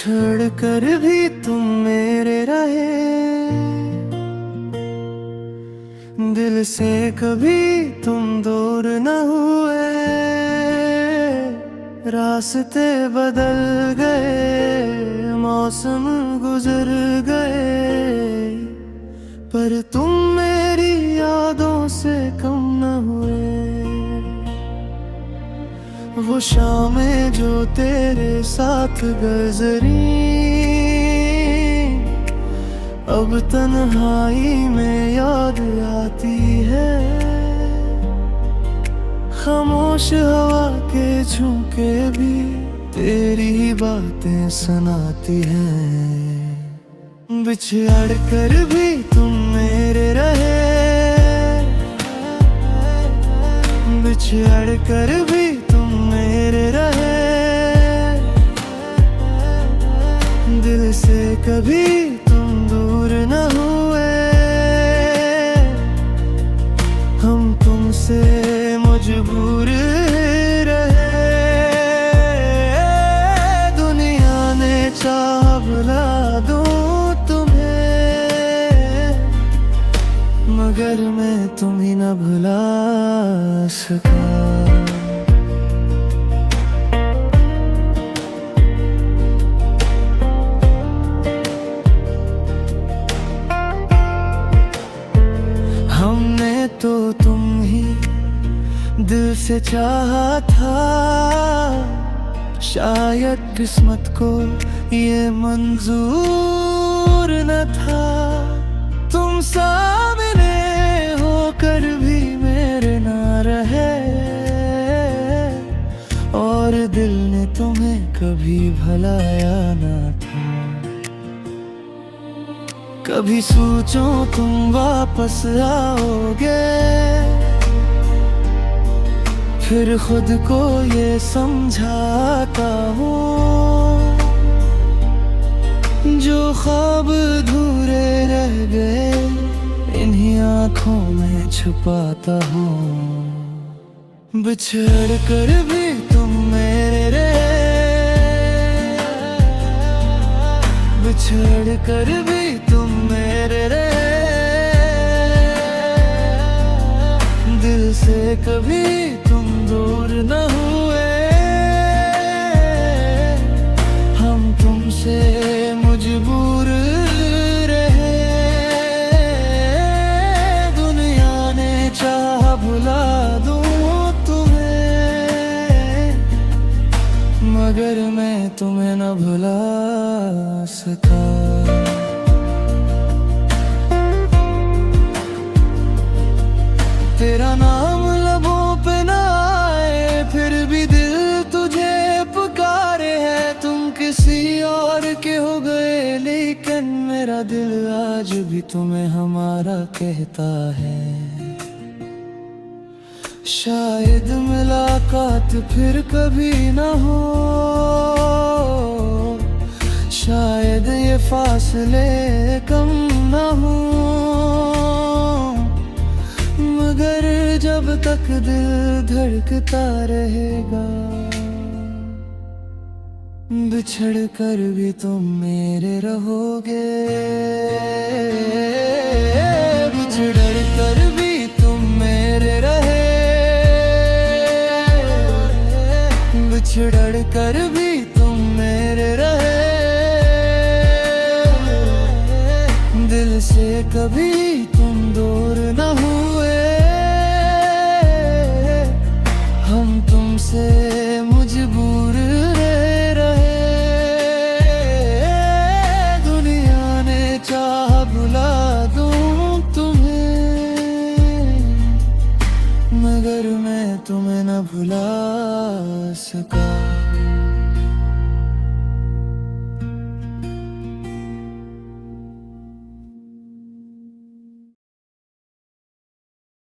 बिछड़ कर भी तुम मेरे रहे, दिल से कभी तुम दूर न हुए। रास्ते बदल गए, मौसम गुजर गए, पर तुम मेरी यादों से कम न हुए। वो शामें जो तेरे साथ गुजरी, अब तन्हाई में याद आती है। खामोश हवा के झोंके भी तेरी ही बातें सुनाती हैं। बिछड़ कर भी तुम मेरे रहे, बिछड़ कर भी तुम मेरे रहे, दिल से कभी तुम दूर न हुए। हम तुमसे मजबूर रहे, दुनिया ने चाहा भुला दूं तुम्हें, मगर मैं तुम्हें न भुला सका। हमने तो तुम ही दिल से चाहा था, शायद किस्मत को ये मंजूर न था। तुम सामने होकर भी मेरे ना रहे, और दिल ने तुम्हें कभी भुलाया ना था। कभी सोचो तुम वापस आओगे, फिर खुद को ये समझाता हूँ, जो ख्वाब अधूरे रह गए इन्हीं आँखों में छुपाता हूँ। बिछड़ कर भी तुम मेरे रहे, बिछड़ कर भी तुम मेरे रहे, दिल से कभी तुम दूर न हुए। हम तुमसे मजबूर रहे, दुनिया ने चाहा भुला दूं तुम्हें, मगर मैं तुम्हें न भुला सका। तेरा नाम लबों पे ना आए, फिर भी दिल तुझे पुकारे है। तुम किसी और के हो गए, लेकिन मेरा दिल आज भी तुम्हें हमारा कहता है। शायद मुलाकात फिर कभी ना हो, शायद ये फासले कम ना हो, मगर जब तक दिल धड़कता रहेगा, बिछड़ कर भी तुम मेरे रहोगे। बिछड़ कर भी तुम मेरे रहे, बिछड़ कर भी तुम मेरे रहे, दिल से कभी तुम दूर न हुए। हम तुमसे मजबूर रहे, दुनिया ने चाहा भुला दूं तुम्हें, मगर मैं तुम्हें न भुला सका।